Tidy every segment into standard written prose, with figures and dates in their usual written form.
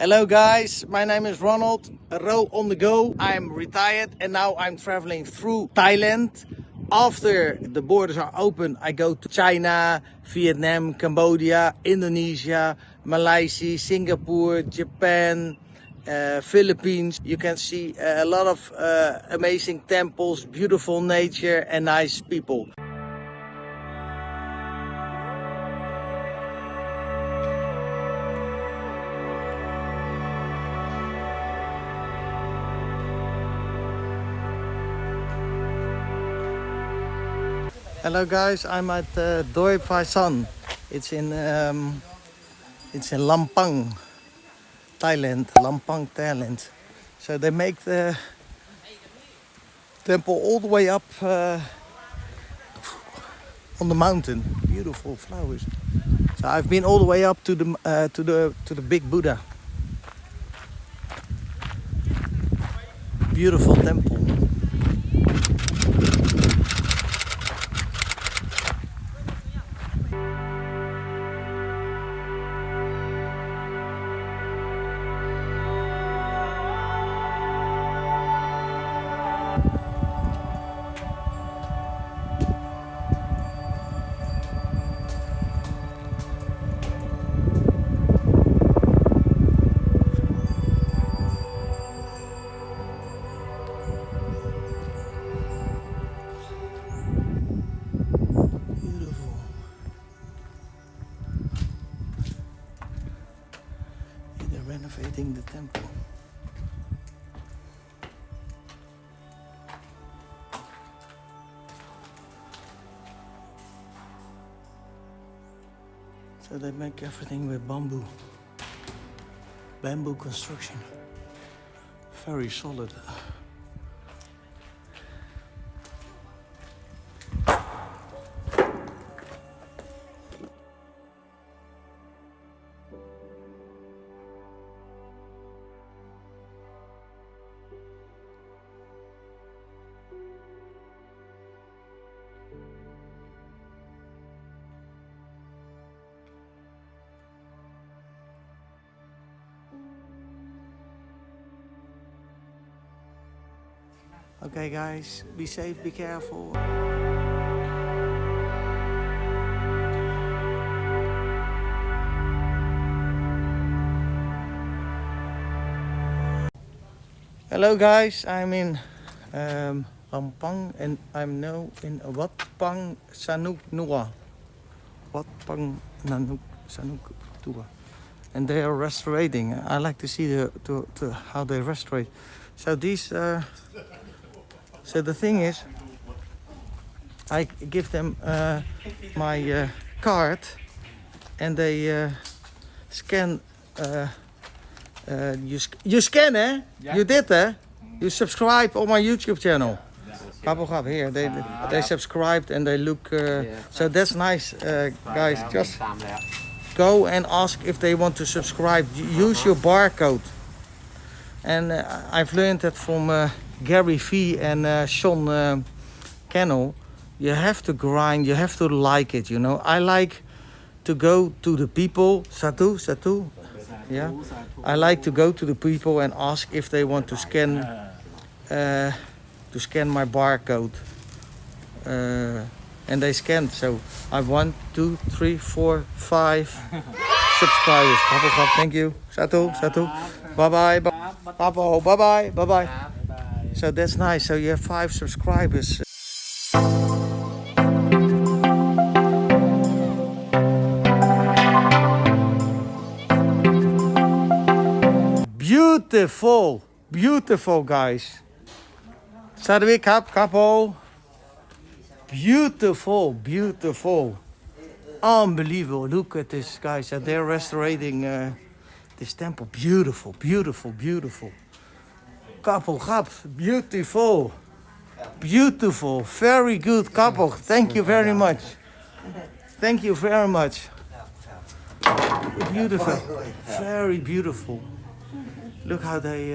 Hello guys, my name is Ronald, RoOnTheGo. I'm retired and now I'm traveling through Thailand. After the borders are open, I go to China, Vietnam, Cambodia, Indonesia, Malaysia, Singapore, Japan, Philippines. You can see a lot of amazing temples, beautiful nature and nice people. Hello guys, I'm at Doi Phra Chan. It's in Lampang, Thailand. Lampang, Thailand. So they make the temple all the way up on the mountain. Beautiful flowers. So I've been all the way up to the big Buddha. Beautiful temple. Renovating the temple. So they make everything with bamboo construction. Very solid. Okay guys, be safe, be careful. Hello guys, I'm in Lampang and I'm now in Wat Pong Sanuk Nua. Wat Pong Sanuk Nua. And they are restoring. I like to see how they restore. So these so the thing is, I give them my card and they scan. You scan, eh? Yeah. You did, eh? You subscribe on my YouTube channel. Yeah. Here, they subscribed and they look. So that's nice, guys. Just go and ask if they want to subscribe. Use your barcode. And I've learned that from Gary V and Sean Kennel. You have to grind. You have to like it. You know, I like to go to the people. Satu. Yeah, I like to go to the people and ask if they want to scan my barcode, and they scanned. So I have 1, 2, 3, 4, 5 subscribers. Thank you. Satu. Bye bye. So that's nice. So you have 5 subscribers. Beautiful guys. Sadwik couple. Beautiful. Unbelievable. Look at this, guys. They're restoring this temple. Beautiful. Couple, beautiful. Very good couple. Thank you very much. Beautiful. Very beautiful. Look how they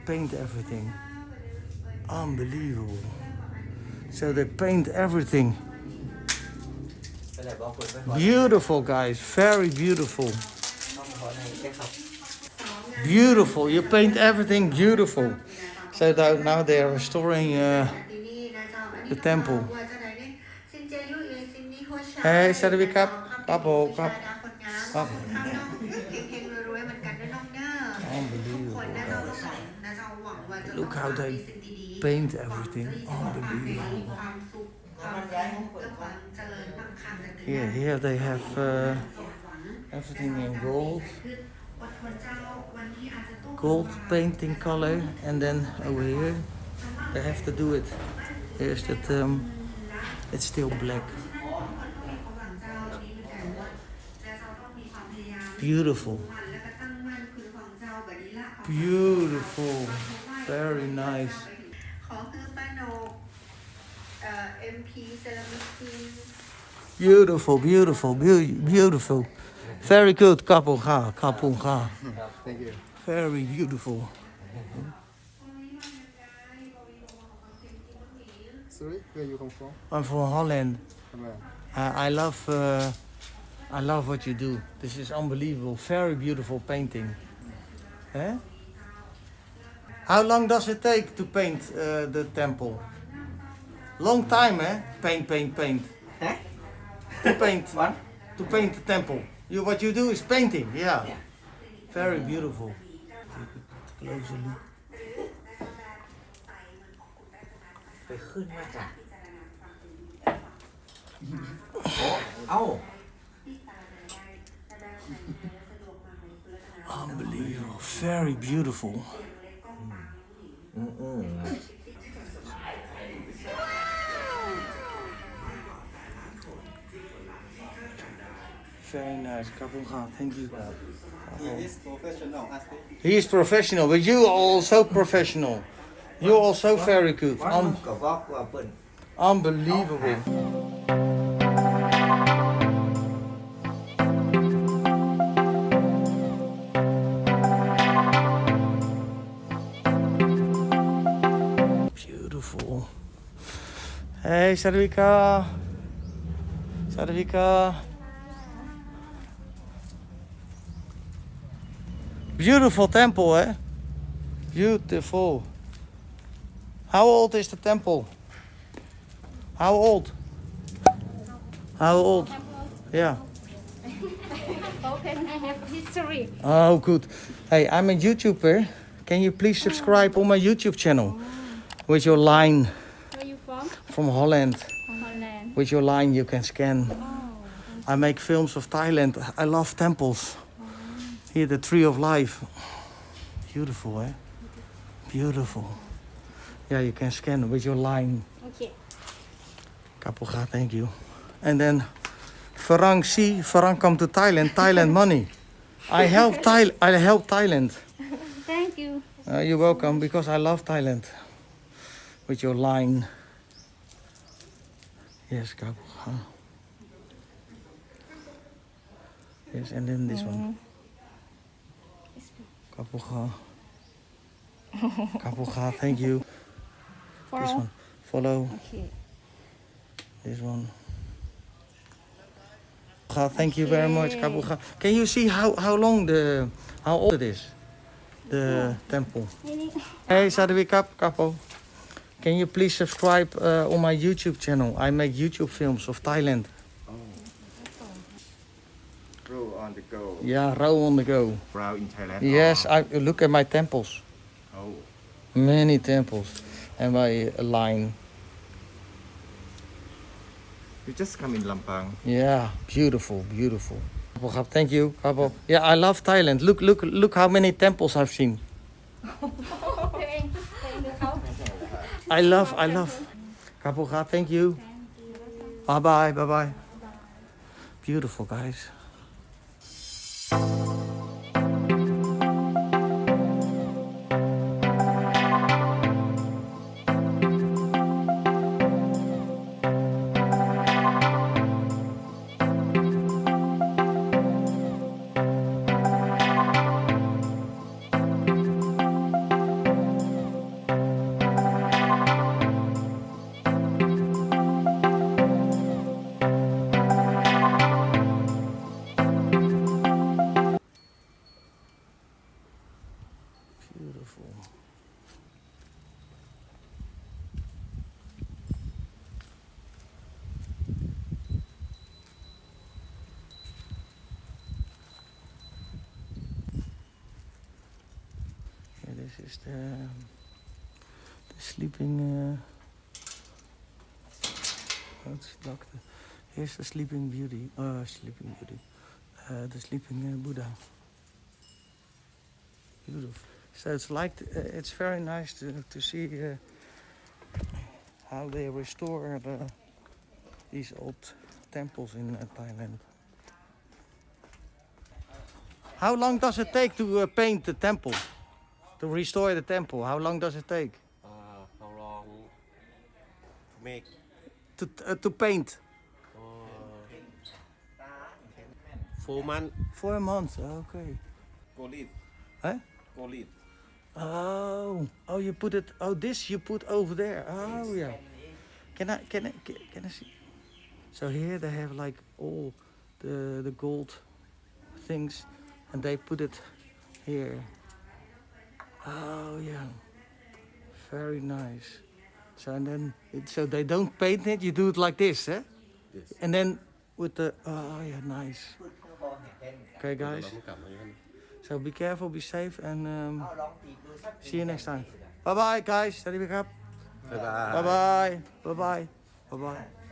paint everything. Unbelievable. So they paint everything. Beautiful, guys. Very beautiful. Beautiful. You paint everything beautiful. So now they are restoring the temple. Hey, Sadhvi Cup. Couple. Unbelievable, guys. Look how they paint everything. Unbelievable. Here they have everything in gold. Gold painting color, and then over here they have to do it. Here's that it's still black. Beautiful. Beautiful. Very nice. Beautiful, beautiful, beautiful. Very good, couple ga. Thank you. Very beautiful. Sorry, where you come from? I'm from Holland. Where? I love what you do. This is unbelievable. Very beautiful painting. Eh? How long does it take to paint the temple? Long time, eh? Paint. Huh? To paint. What? To paint the temple. What you do is painting. Yeah. Very beautiful. Closer look. ไปขึ้นมาจากเอ้า Unbelievable. Very beautiful. Very nice. Kapunga, thank you. He is professional artist. He is professional, but you are also professional. You're also very good. ว่ามันก็บอกว่าเปิ้น Unbelievable. Beautiful. Hey, Sadhvika. Beautiful temple, eh? Beautiful. How old is the temple? How old? Yeah. Open, I have history. Oh, good. Hey, I'm a YouTuber. Can you please subscribe on my YouTube channel? With your line Where you from? from Holland. From Holland. With your line you can scan. Oh, I make films of Thailand. I love temples. Here, the Tree of Life. Beautiful, eh? Beautiful. Yeah, you can scan with your line. okay. Kapoga, thank you. And then Farang come to Thailand money. I help Thailand. Thank you. You're welcome, because I love Thailand. With your line. Yes, Kapoga. Yes, and then this one. Kapoga, thank you. This one, follow. Okay. This one. Thank you very much, Kapuga. Can you see how old it is? The temple. Hey, Sadhvi Kapo. Can you please subscribe on my YouTube channel? I make YouTube films of Thailand. RoOnTheGo. Yeah, RoOnTheGo. Proud in Thailand. Yes, I look at my temples. Oh. Many temples. And my line. You just come in Lampang. Yeah, beautiful. Thank you, Kapo. Yeah, I love Thailand. Look how many temples I've seen. I love. Kapoga, thank you. Bye-bye. Beautiful, guys. beautiful. Yeah, this is the sleeping. It's locked. Here's the sleeping beauty. Sleeping beauty. The sleeping Buddha. Beautiful. So it's like it's very nice to see how they restore these old temples in Thailand. How long does it take to paint the temple? To restore the temple? How long does it take? How long to make? To paint? 4 months. 4 months. Okay. Go leave. Huh? Go leave. Oh, you put it. Oh, this you put over there. Oh, yeah. Can I see? So here they have like all the gold things, and they put it here. Oh, yeah. Very nice. So and then so they don't paint it. You do it like this, eh? Yes. And then with the yeah, nice. พูดเพื่อบอกเห็นเป็นกัน Okay, guys. เราต้องกลับมาอย่างนั้น So be careful, be safe, and เอาลองตีดูสัก see you next time. Bye bye, guys. Bye bye.บ๊ายบาย Bye bye. Bye bye. Bye bye.